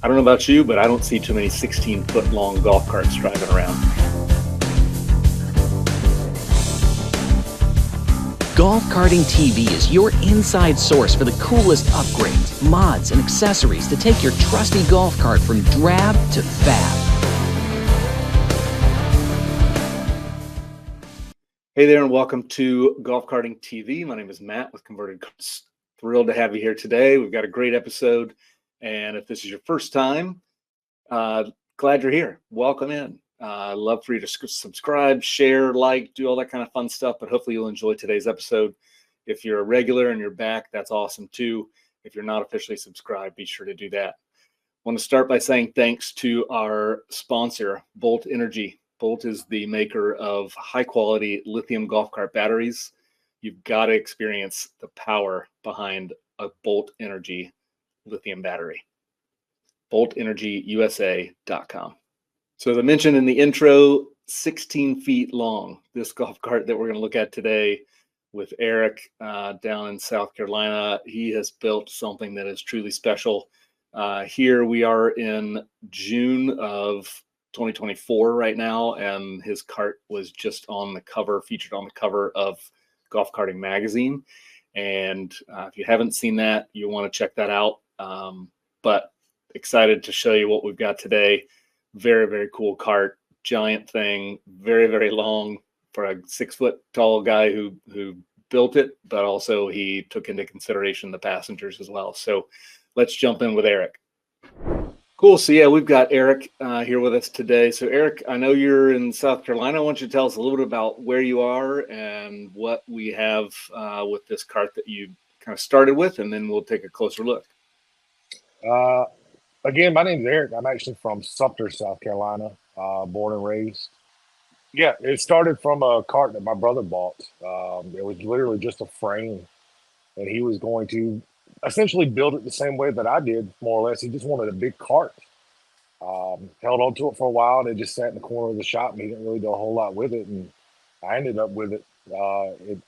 I don't know about you, but I don't see too many 16-foot long golf carts driving around. GolfCartingTV is your inside source for the coolest upgrades, mods, and accessories to take your trusty golf cart from drab to fab. Hey there, and welcome to GolfCartingTV. My name is Matt with Converted Carts. Thrilled to have you here today. We've got a great episode, and if this is your first time, glad you're here. Welcome in. Love for you to subscribe, share, like, do all that kind of fun stuff, but hopefully you'll enjoy today's episode. If you're a regular and you're back, that's awesome too. If you're not officially subscribed, be sure to do that. I want to start by saying thanks to our sponsor, Bolt Energy. Bolt is the maker of high-quality lithium golf cart batteries. You've got to experience the power behind a Bolt Energy lithium battery. BoltEnergyUSA.com. So as I mentioned in the intro, 16 feet long, this golf cart that we're going to look at today with Eric down in South Carolina. He has built something that is truly special. Here we are in June of 2024 right now, and his cart was just on the cover, featured on the cover of Golf Carting Magazine. And if you haven't seen that, you want to check that out. But excited to show you what we've got today. Very, very cool cart, giant thing, very, very long for a 6 foot tall guy who built it, but also he took into consideration the passengers as well. So let's jump in with Eric. Cool. So yeah, we've got Eric here with us today. So Eric, I know you're in South Carolina. I want you to tell us a little bit about where you are and what we have with this cart that you kind of started with, and then we'll take a closer look. Again, my name's Eric. I'm actually from Sumter, South Carolina, born and raised. Yeah, it started from a cart that my brother bought. It was literally just a frame, and he was going to essentially build it the same way that I did, more or less. He just wanted a big cart. Held on to it for a while, and it just sat in the corner of the shop, and he didn't really do a whole lot with it, and I ended up with it. It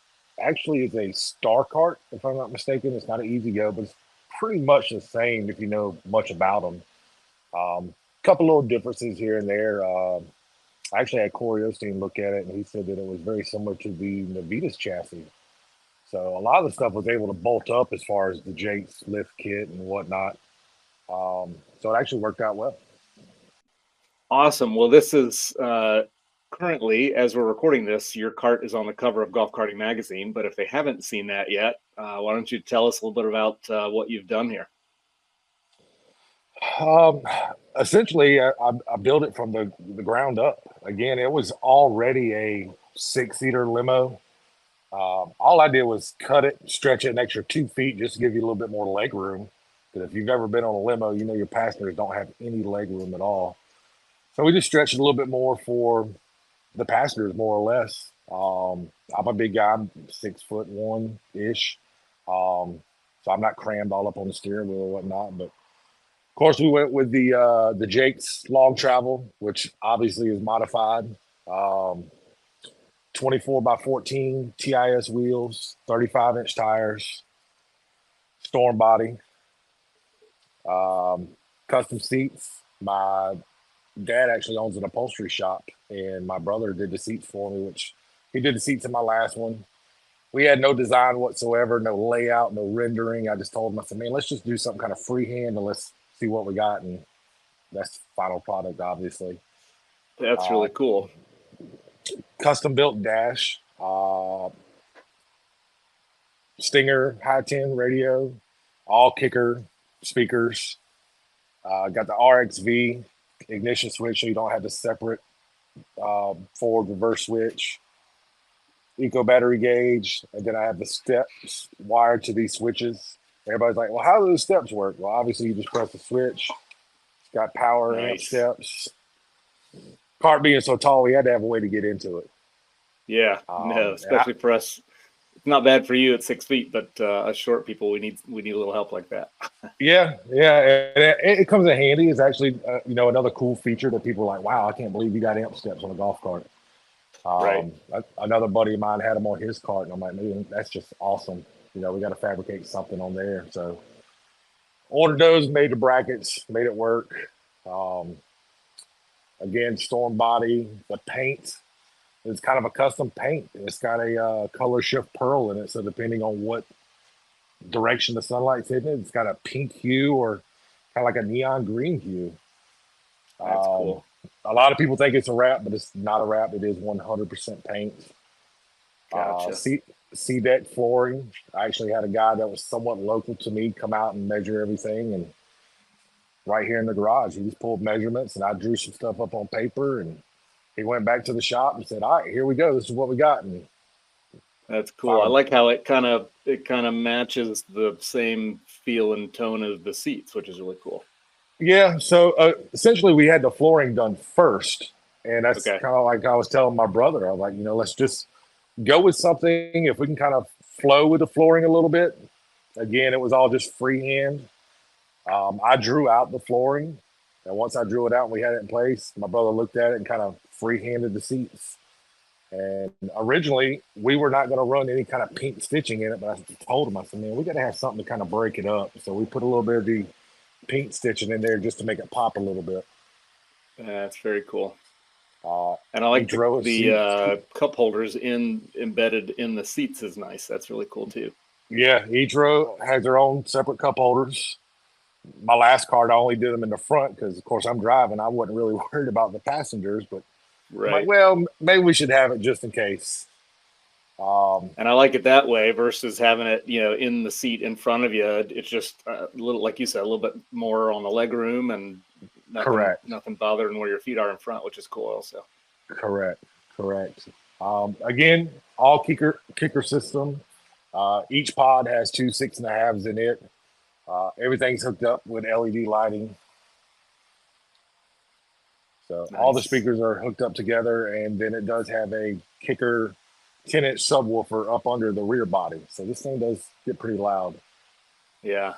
actually is a star cart, if I'm not mistaken. It's not an easy go, but it's pretty much the same if you know much about them. Couple little differences here and there. I actually had Corey Osteen look at it, and he said that it was very similar to the Navitas chassis. So a lot of the stuff was able to bolt up as far as the Jakes lift kit and whatnot. So it actually worked out well. Awesome. Well, this is currently, as we're recording this, your cart is on the cover of Golf Carting Magazine. But if they haven't seen that yet, why don't you tell us a little bit about what you've done here? Essentially, I built it from the ground up. Again, it was already a 6-seater limo. All I did was cut it, stretch it an extra 2 feet just to give you a little bit more leg room. Because if you've ever been on a limo, you know your passengers don't have any leg room at all. So we just stretched it a little bit more for the passengers, more or less. I'm a big guy. I'm 6'1" so I'm not crammed all up on the steering wheel or whatnot. But of course, we went with the Jakes long travel, which obviously is modified. 24x14 TIS wheels, 35-inch tires, storm body, custom seats. My dad actually owns an upholstery shop, and my brother did the seats for me, which he did the seats in my last one. We had no design whatsoever, no layout, no rendering. I just told him, I said, man, let's just do something kind of freehand and let's see what we got. And that's the final product, obviously. That's really cool. Custom built dash, Stinger high-10 radio, all kicker speakers. Got the RXV ignition switch, so you don't have the separate forward reverse switch. Eco battery gauge, and then I have the steps wired to these switches. Everybody's like, well, how do the steps work? Well, obviously you just press the switch. It's got power and steps. Cart being so tall, we had to have a way to get into it. Yeah, no, especially for us. It's not bad for you at 6 feet, but us short people, we need a little help like that. Yeah. It comes in handy. It's actually another cool feature that people are like, wow, I can't believe you got amp steps on a golf cart. Right. Another buddy of mine had them on his cart, and I'm like, man, that's just awesome. We got to fabricate something on there. So ordered those, made the brackets, made it work. Um, Again, storm body, the paint. It's kind of a custom paint. It's got a color shift pearl in it, so depending on what direction the sunlight's hitting it, it's got a pink hue or kind of like a neon green hue. That's cool. A lot of people think it's a wrap, but it's not a wrap. It is 100% paint. Gotcha. C deck flooring. I actually had a guy that was somewhat local to me come out and measure everything, and right here in the garage, he just pulled measurements, and I drew some stuff up on paper, and he went back to the shop and said, "All right, here we go. This is what we got." And that's cool. I like how it kind of matches the same feel and tone of the seats, which is really cool. Yeah. So essentially, we had the flooring done first, and that's Okay. kind of like I was telling my brother. I was like, let's just go with something if we can kind of flow with the flooring a little bit. Again, it was all just freehand. I drew out the flooring, and once I drew it out and we had it in place, my brother looked at it and kind of freehanded the seats. And originally, we were not going to run any kind of paint stitching in it, but I told him, I said, man, we got to have something to kind of break it up. So we put a little bit of the paint stitching in there just to make it pop a little bit. That's very cool. And I like each row of the cup holders embedded in the seats is nice. That's really cool too. Yeah, each row has their own separate cup holders. My last cart, I only did them in the front because, of course, I'm driving. I wasn't really worried about the passengers, but Right. I'm like, well, maybe we should have it just in case. And I like it that way versus having it, in the seat in front of you. It's just a little, like you said, a little bit more on the leg room and nothing bothering where your feet are in front, which is cool also. Correct. Again, all kicker system. Each pod has 2 6.5s in it. Everything's hooked up with LED lighting. So Nice. all the speakers are hooked up together, and then it does have a kicker 10-inch subwoofer up under the rear body. So this thing does get pretty loud. Yeah.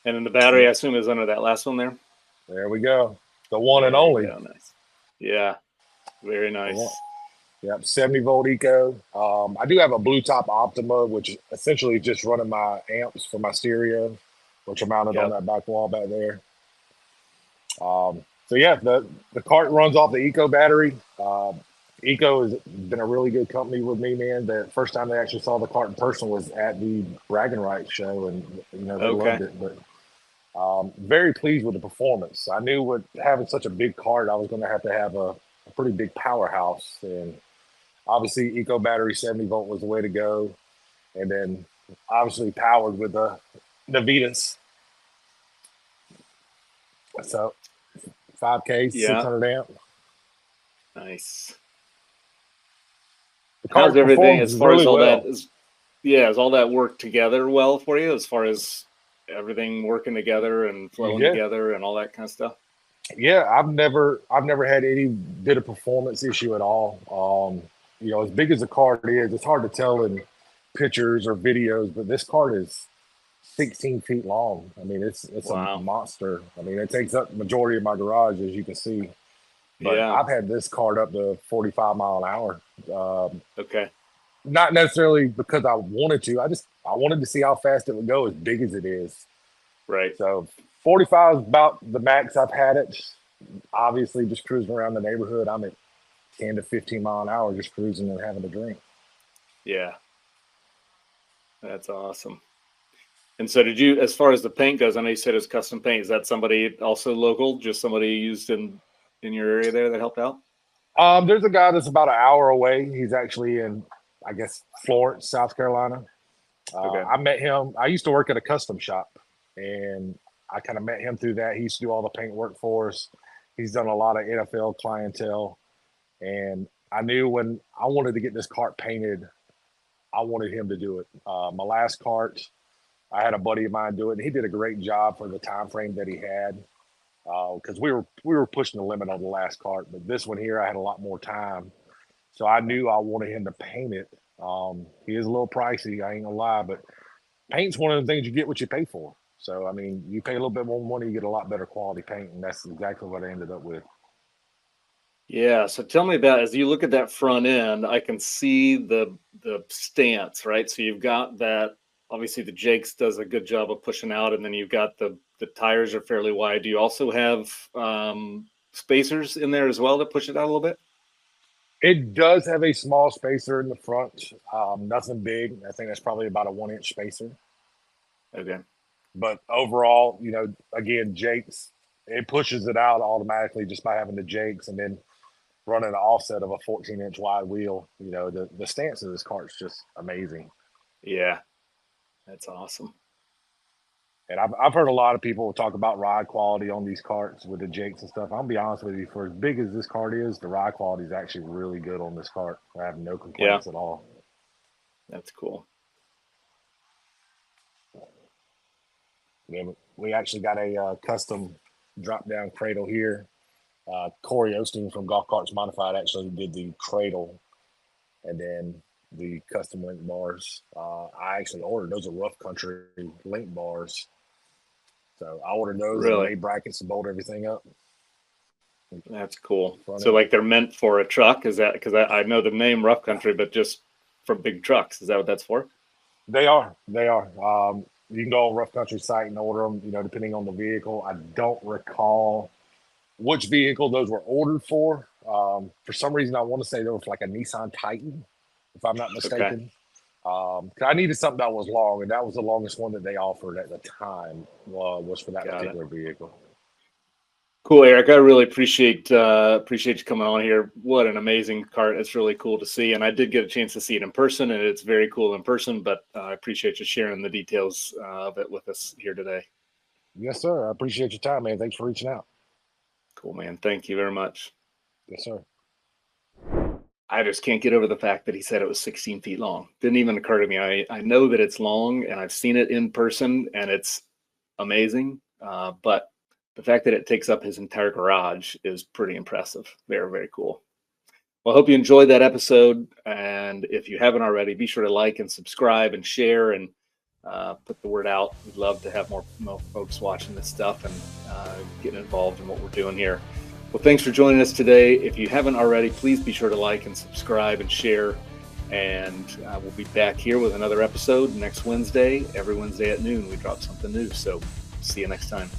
And then the battery, I assume, is under that last one there. There we go. The one and only. Nice. Yeah. Very nice. Yep, 70 volt eco. I do have a blue top Optima, which essentially is just running my amps for my stereo, which are mounted on that back wall back there. So yeah, the cart runs off the Eco battery. Eco has been a really good company with me, man. The first time they actually saw the cart in person was at the Braggin Rights show, and they loved it. But very pleased with the performance. I knew with having such a big cart, I was going to have a pretty big powerhouse, and obviously Eco battery 70 volt was the way to go, and then obviously powered with the Vitas. So 5K, 600 amp. Nice. How's everything as far as all that is? Yeah, is all that work together well for you as far as everything working together and flowing together and all that kind of stuff? Yeah, I've never had any bit of performance issue at all. As big as the cart is, it's hard to tell in pictures or videos, but this cart is 16 feet long. I mean, it's a monster. I mean, it takes up the majority of my garage, as you can see. But I've had this cart up to 45 mile an hour. Not necessarily because I wanted to. I wanted to see how fast it would go, as big as it is. Right. So 45 is about the max I've had it. Obviously, just cruising around the neighborhood, I'm at 10 to 15 mile an hour just cruising and having a drink. Yeah. That's awesome. And so did you, as far as the paint goes, I know you said it's custom paint. Is that somebody also local, just somebody used in your area there that helped out? There's a guy that's about an hour away. He's actually in, I guess, Florence, South Carolina. I met him. I used to work at a custom shop, and I kind of met him through that. He used to do all the paint work for us. He's done a lot of NFL clientele. And I knew when I wanted to get this cart painted, I wanted him to do it. My last cart, I had a buddy of mine do it, and he did a great job for the time frame that he had. Because we were pushing the limit on the last cart, but this one here I had a lot more time, so I knew I wanted him to paint it. He is a little pricey, I ain't gonna lie, but paint's one of the things you get what you pay for. So I mean, you pay a little bit more money, you get a lot better quality paint, and that's exactly what I ended up with. Yeah. So tell me about, as you look at that front end, I can see the stance, right? So you've got that obviously the Jakes does a good job of pushing out, and then you've got the tires are fairly wide. Do you also have spacers in there as well to push it out a little bit? It does have a small spacer in the front. Nothing big. I think that's probably about a 1-inch spacer. Okay. But overall, you know, again, Jakes, it pushes it out automatically just by having the Jakes and then running an offset of a 14-inch wide wheel. You know, the stance of this cart's just amazing. Yeah, that's awesome. And I've heard a lot of people talk about ride quality on these carts with the Jakes and stuff. I'll be honest with you, for as big as this cart is, the ride quality is actually really good on this cart. I have no complaints at all. That's cool. Yeah, we actually got a custom drop-down cradle here. Corey Osteen from Golf Carts Modified actually did the cradle, and then the custom link bars. I actually ordered those are Rough Country link bars. So I ordered those and made brackets and bolt everything up. That's cool. So like they're meant for a truck? Is that because I know the name Rough Country, but just for big trucks? Is that what that's for? They are. You can go on Rough Country site and order them, you know, depending on the vehicle. I don't recall which vehicle those were ordered for. For some reason, I want to say there was like a Nissan Titan, if I'm not mistaken. I needed something that was long, and that was the longest one that they offered at the time was for that particular vehicle. Cool, Eric. I really appreciate you coming on here. What an amazing cart. It's really cool to see. And I did get a chance to see it in person, and it's very cool in person, but I appreciate you sharing the details of it with us here today. Yes, sir. I appreciate your time, man. Thanks for reaching out. Cool, man. Thank you very much. Yes, sir. I just can't get over the fact that he said it was 16 feet long. Didn't even occur to me. I know that it's long, and I've seen it in person, and it's amazing. But the fact that it takes up his entire garage is pretty impressive. Very, very cool. Well, I hope you enjoyed that episode. And if you haven't already, be sure to like and subscribe and share and put the word out. We'd love to have more folks watching this stuff and getting involved in what we're doing here. Well, thanks for joining us today. If you haven't already, please be sure to like and subscribe and share. And we'll be back here with another episode next Wednesday. Every Wednesday at noon, we drop something new. So see you next time.